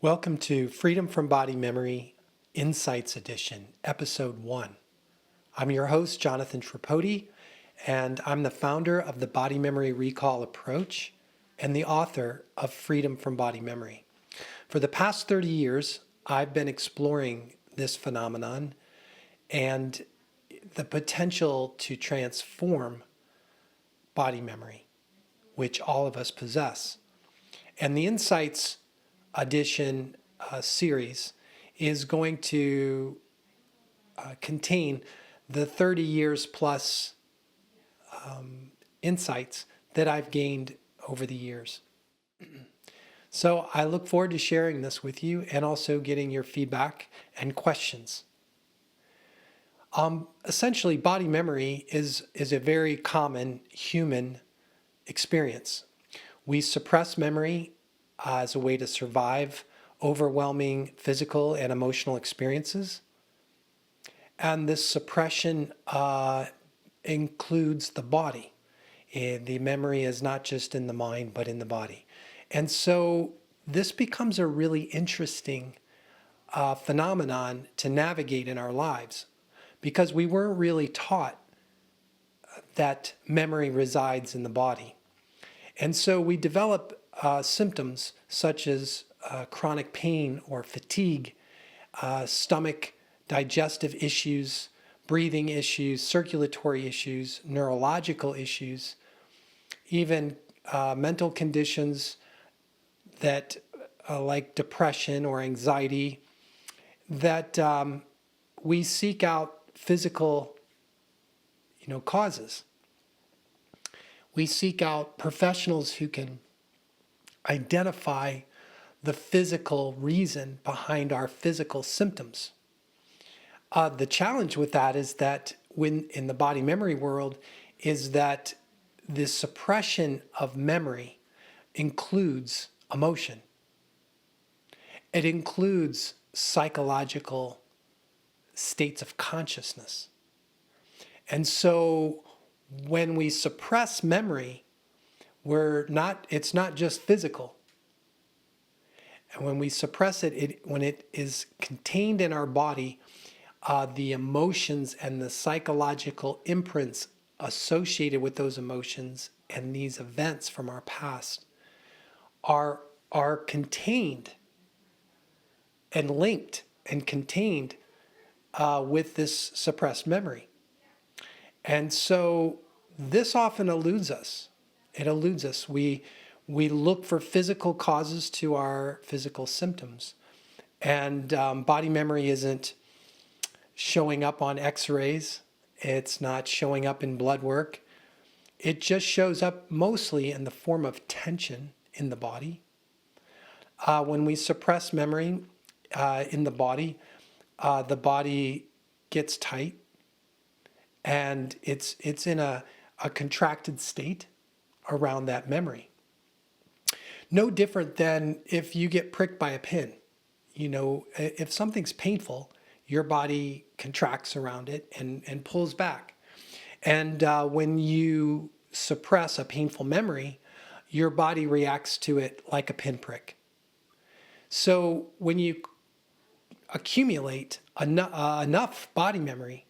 Welcome to Freedom from Body Memory Insights Edition, Episode 1. I'm your host, Jonathan Tripodi, and I'm the founder of the Body Memory Recall Approach and the author of Freedom from Body Memory. For the past 30 years, I've been exploring this phenomenon and the potential to transform body memory, which all of us possess. And the Insights Edition series is going to contain the 30 years plus insights that I've gained over the years. So I look forward to sharing this with you and also getting your feedback and questions. Essentially, body memory is a very common human experience. We suppress memory as a way to survive overwhelming physical and emotional experiences. And this suppression includes the body. The memory is not just in the mind, but in the body. And so this becomes a really interesting phenomenon to navigate in our lives because we weren't really taught that memory resides in the body. And so we develop symptoms such as chronic pain or fatigue, stomach, digestive issues, breathing issues, circulatory issues, neurological issues, even mental conditions that like depression or anxiety, that we seek out physical, causes. We seek out professionals who can identify the physical reason behind our physical symptoms. The challenge with that is that when in the body memory world is that the suppression of memory includes emotion. It includes psychological states of consciousness. And so when we suppress memory, it's not just physical. And when we suppress it, when it is contained in our body, the emotions and the psychological imprints associated with those emotions and these events from our past are contained and linked and contained with this suppressed memory. And so this often eludes us. It eludes us. We look for physical causes to our physical symptoms. And body memory isn't showing up on x-rays. It's not showing up in blood work. It just shows up mostly in the form of tension in the body. When we suppress memory in the body gets tight. And it's in a contracted state around that memory. No different than if you get pricked by a pin. If something's painful, your body contracts around it and pulls back. And when you suppress a painful memory, your body reacts to it like a pinprick. So when you accumulate enough body memory,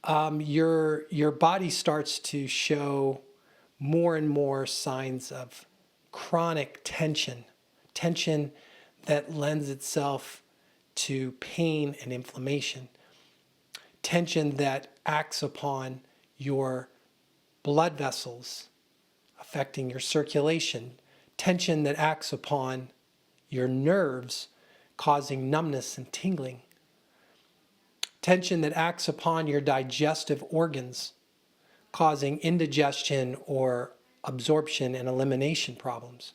your body starts to show more and more signs of chronic tension that lends itself to pain and inflammation, tension that acts upon your blood vessels, affecting your circulation, tension that acts upon your nerves, causing numbness and tingling, tension that acts upon your digestive organs, causing indigestion or absorption and elimination problems.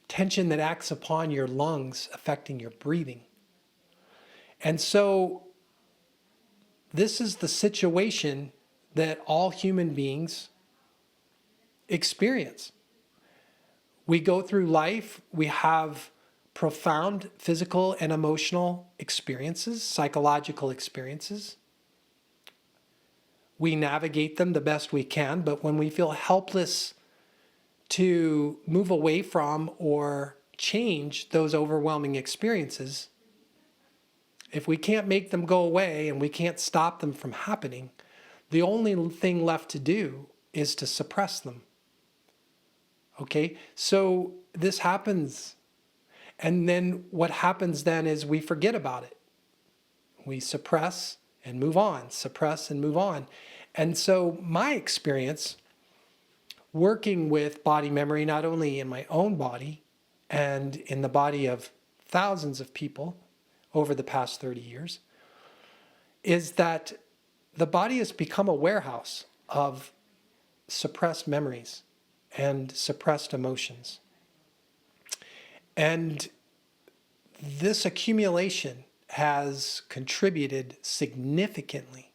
Tension that acts upon your lungs, affecting your breathing. And so this is the situation that all human beings experience. We go through life, we have profound physical and emotional experiences, psychological experiences. We navigate them the best we can, but when we feel helpless to move away from or change those overwhelming experiences, if we can't make them go away and we can't stop them from happening, the only thing left to do is to suppress them. Okay, so this happens. And then what happens then is we forget about it. We suppress and move on, suppress and move on. And so my experience working with body memory, not only in my own body and in the body of thousands of people over the past 30 years, is that the body has become a warehouse of suppressed memories and suppressed emotions. And this accumulation has contributed significantly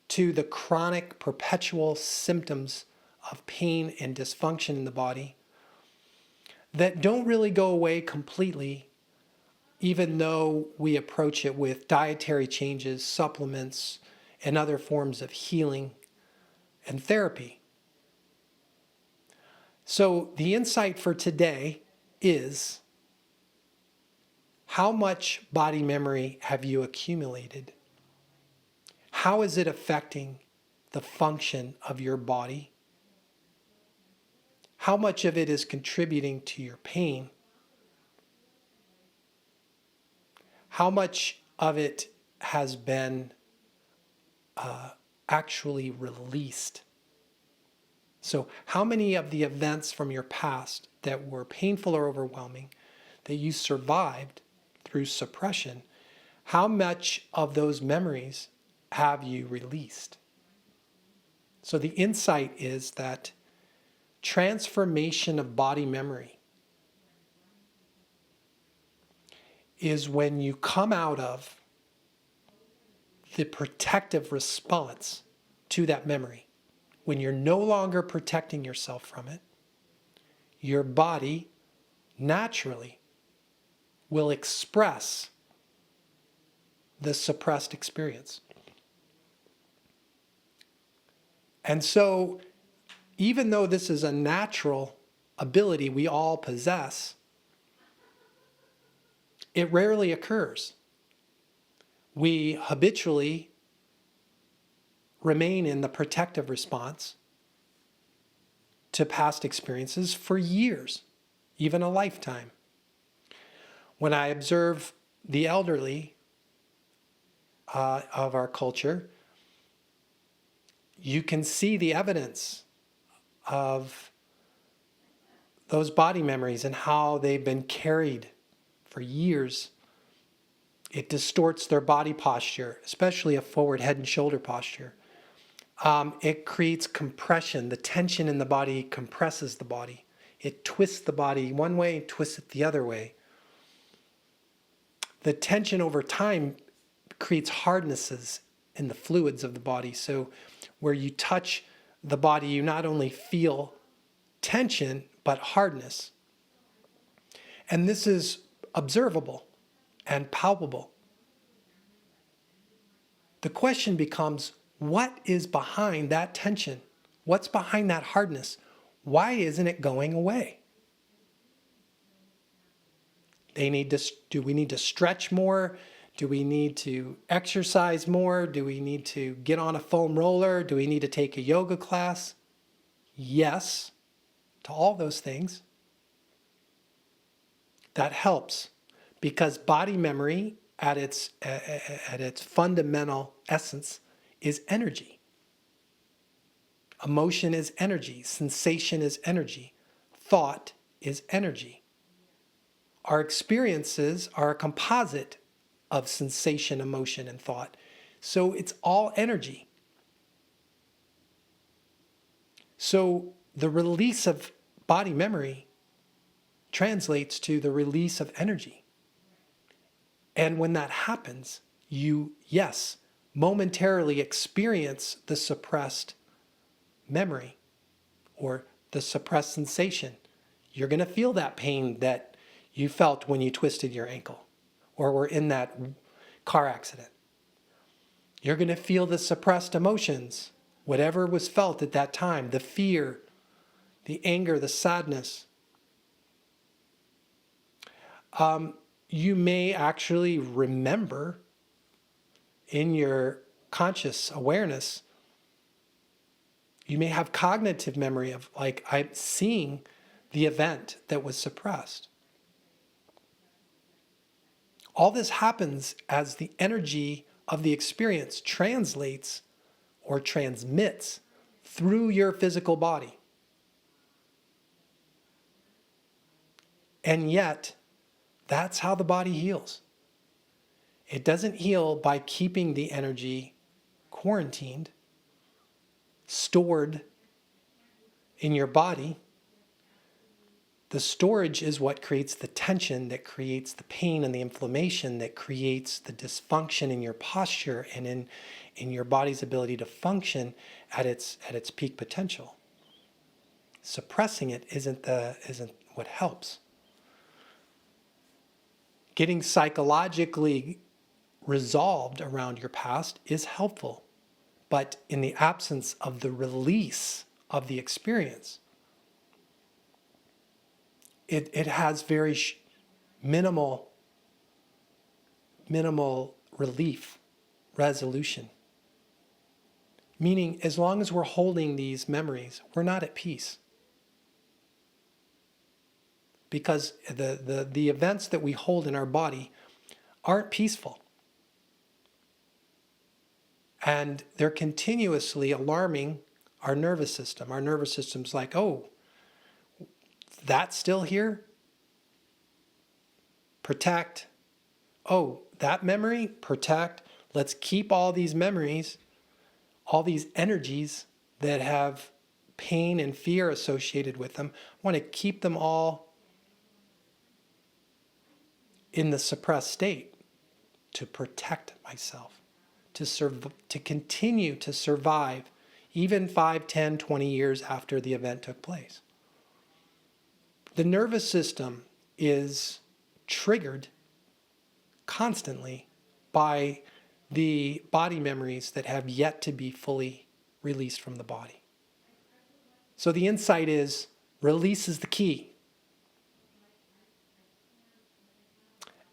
to the chronic, perpetual symptoms of pain and dysfunction in the body that don't really go away completely, even though we approach it with dietary changes, supplements, and other forms of healing and therapy. So the insight for today is, how much body memory have you accumulated? How is it affecting the function of your body? How much of it is contributing to your pain? How much of it has been actually released? So how many of the events from your past that were painful or overwhelming that you survived through suppression, how much of those memories have you released? So the insight is that transformation of body memory is when you come out of the protective response to that memory. When you're no longer protecting yourself from it, your body naturally will express the suppressed experience. And so, even though this is a natural ability we all possess, it rarely occurs. We habitually remain in the protective response to past experiences for years, even a lifetime. When I observe the elderly of our culture, you can see the evidence of those body memories and how they've been carried for years. It distorts their body posture, especially a forward head and shoulder posture. It creates compression. The tension in the body compresses the body. It twists the body one way and twists it the other way. The tension over time creates hardnesses in the fluids of the body. So where you touch the body, you not only feel tension, but hardness. And this is observable and palpable. The question becomes, what is behind that tension? What's behind that hardness? Why isn't it going away? Do we need to stretch more? Do we need to exercise more? Do we need to get on a foam roller? Do we need to take a yoga class? Yes, to all those things. That helps, because body memory at its fundamental essence is energy. Emotion is energy. Sensation is energy. Thought is energy. Our experiences are a composite of sensation, emotion, and thought. So it's all energy. So the release of body memory translates to the release of energy. And when that happens, you, yes, momentarily experience the suppressed memory or the suppressed sensation. You're going to feel that pain that you felt when you twisted your ankle or were in that car accident. You're going to feel the suppressed emotions, whatever was felt at that time, the fear, the anger, the sadness. You may actually remember in your conscious awareness, you may have cognitive memory of, like, I'm seeing the event that was suppressed. All this happens as the energy of the experience translates or transmits through your physical body. And yet, that's how the body heals. It doesn't heal by keeping the energy quarantined, stored in your body. The storage is what creates the tension, that creates the pain and the inflammation, that creates the dysfunction in your posture and in your body's ability to function at its peak potential. Suppressing it isn't what helps. Getting psychologically resolved around your past is helpful, but in the absence of the release of the experience, it has very minimal relief, resolution. Meaning, as long as we're holding these memories, we're not at peace. Because the events that we hold in our body aren't peaceful. And they're continuously alarming our nervous system. Our nervous system's like, oh, that's still here? Protect. Oh, that memory? Protect. Let's keep all these memories, all these energies that have pain and fear associated with them. I want to keep them all in the suppressed state to protect myself, to continue to survive even 5, 10, 20 years after the event took place. The nervous system is triggered constantly by the body memories that have yet to be fully released from the body. So the insight is, release is the key.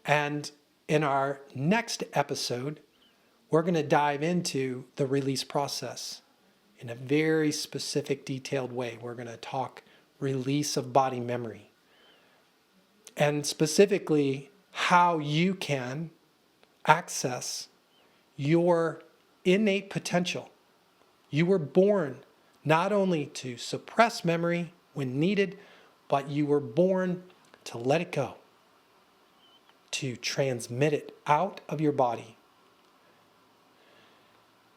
And in our next episode, we're going to dive into the release process in a very specific, detailed way. We're going to talk release of body memory, and specifically how you can access your innate potential. You were born not only to suppress memory when needed, but you were born to let it go, to transmit it out of your body.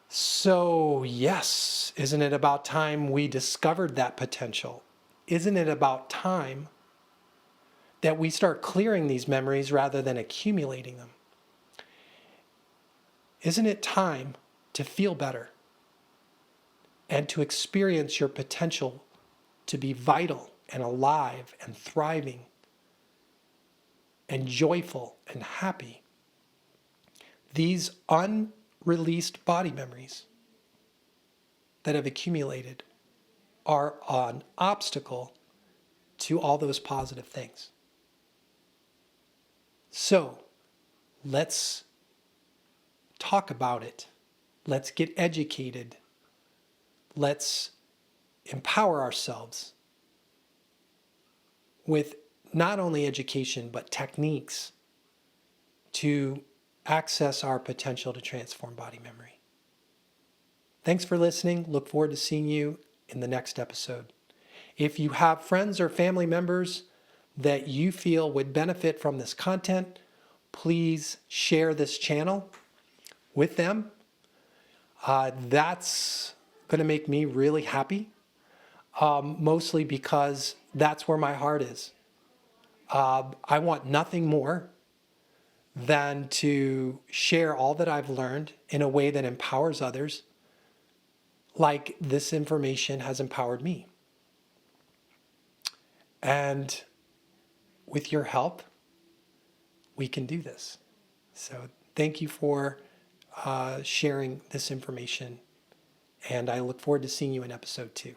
So, yes, isn't it about time we discovered that potential? Isn't it about time that we start clearing these memories rather than accumulating them? Isn't it time to feel better and to experience your potential to be vital and alive and thriving and joyful and happy? These unreleased body memories that have accumulated are an obstacle to all those positive things. So, let's talk about it. Let's get educated. Let's empower ourselves with not only education, but techniques to access our potential to transform body memory. Thanks for listening. Look forward to seeing you in the next episode. If you have friends or family members that you feel would benefit from this content, please share this channel with them. That's going to make me really happy, mostly because that's where my heart is. I want nothing more than to share all that I've learned in a way that empowers others, like this information has empowered me. And with your help, we can do this. So thank you for sharing this information, and I look forward to seeing you in episode 2.